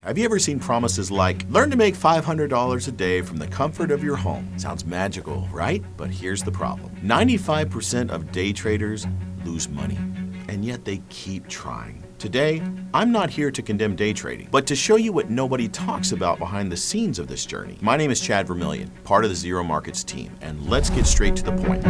Have you ever seen promises like, learn to make $500 a day from the comfort of your home? Sounds magical, right? But here's the problem. 95% of day traders lose money, and yet they keep trying. Today, I'm not here to condemn day trading, but to show you what nobody talks about behind the scenes of this journey. My name is Chad Vermillion, part of the Zero Markets team, and let's get straight to the point.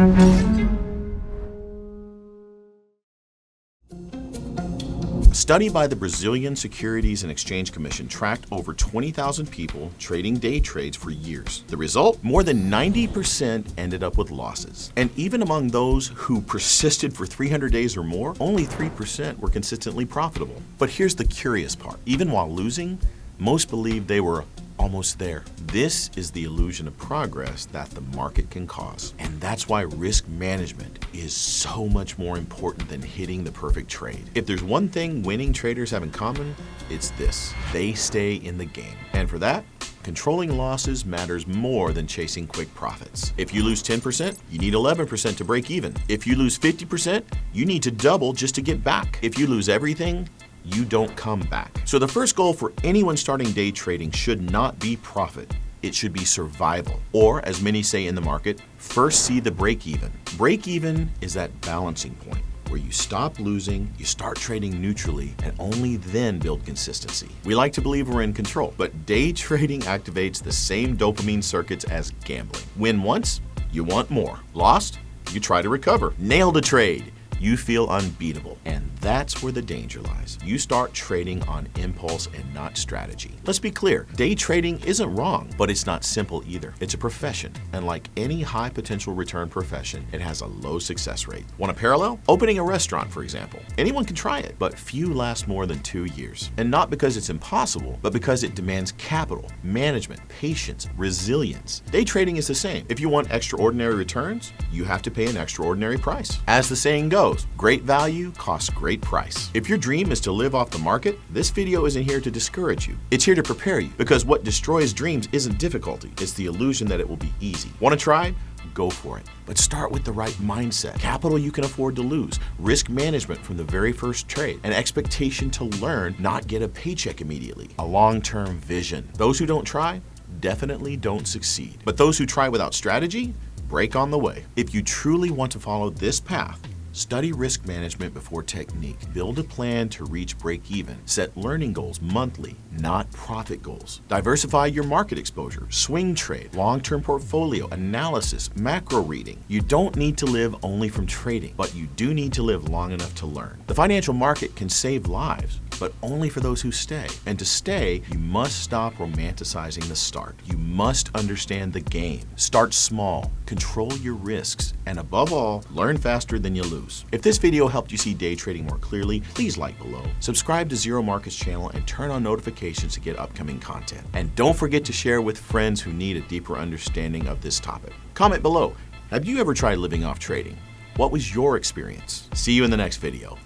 A study by the Brazilian Securities and Exchange Commission tracked over 20,000 people trading day trades for years. The result? More than 90% ended up with losses. And even among those who persisted for 300 days or more, only 3% were consistently profitable. But here's the curious part. Even while losing, most believed they were almost there. This is the illusion of progress that the market can cause. And that's why risk management is so much more important than hitting the perfect trade. If there's one thing winning traders have in common, it's this: they stay in the game. And for that, controlling losses matters more than chasing quick profits. If you lose 10%, you need 11% to break even. If you lose 50%, you need to double just to get back. If you lose everything, you don't come back. So the first goal for anyone starting day trading should not be profit. It should be survival. Or, as many say in the market, first see the break even. Break even is that balancing point where you stop losing, you start trading neutrally, and only then build consistency. We like to believe we're in control, but day trading activates the same dopamine circuits as gambling. Win once, you want more. Lost, you try to recover. Nailed a trade, you feel unbeatable. And that's where the danger lies. You start trading on impulse and not strategy. Let's be clear, day trading isn't wrong, but it's not simple either. It's a profession, and like any high potential return profession, it has a low success rate. Want a parallel? Opening a restaurant, for example. Anyone can try it, but few last more than 2 years. And not because it's impossible, but because it demands capital, management, patience, resilience. Day trading is the same. If you want extraordinary returns, you have to pay an extraordinary price. As the saying goes, great value costs great price. If your dream is to live off the market, this video isn't here to discourage you. It's here to prepare you, because what destroys dreams isn't difficulty, it's the illusion that it will be easy. Want to try? Go for it. But start with the right mindset. Capital you can afford to lose, risk management from the very first trade, an expectation to learn, not get a paycheck immediately, a long-term vision. Those who don't try definitely don't succeed. But those who try without strategy break on the way. If you truly want to follow this path, study risk management before technique. Build a plan to reach break even. Set learning goals monthly, not profit goals. Diversify your market exposure. Swing trade, long-term portfolio, analysis, macro reading. You don't need to live only from trading, but you do need to live long enough to learn. The financial market can save lives, but only for those who stay. And to stay, you must stop romanticizing the start. You must understand the game. Start small, control your risks, and above all, learn faster than you lose. If this video helped you see day trading more clearly, please like below. Subscribe to Zero Markets channel and turn on notifications to get upcoming content. And don't forget to share with friends who need a deeper understanding of this topic. Comment below, have you ever tried living off trading? What was your experience? See you in the next video.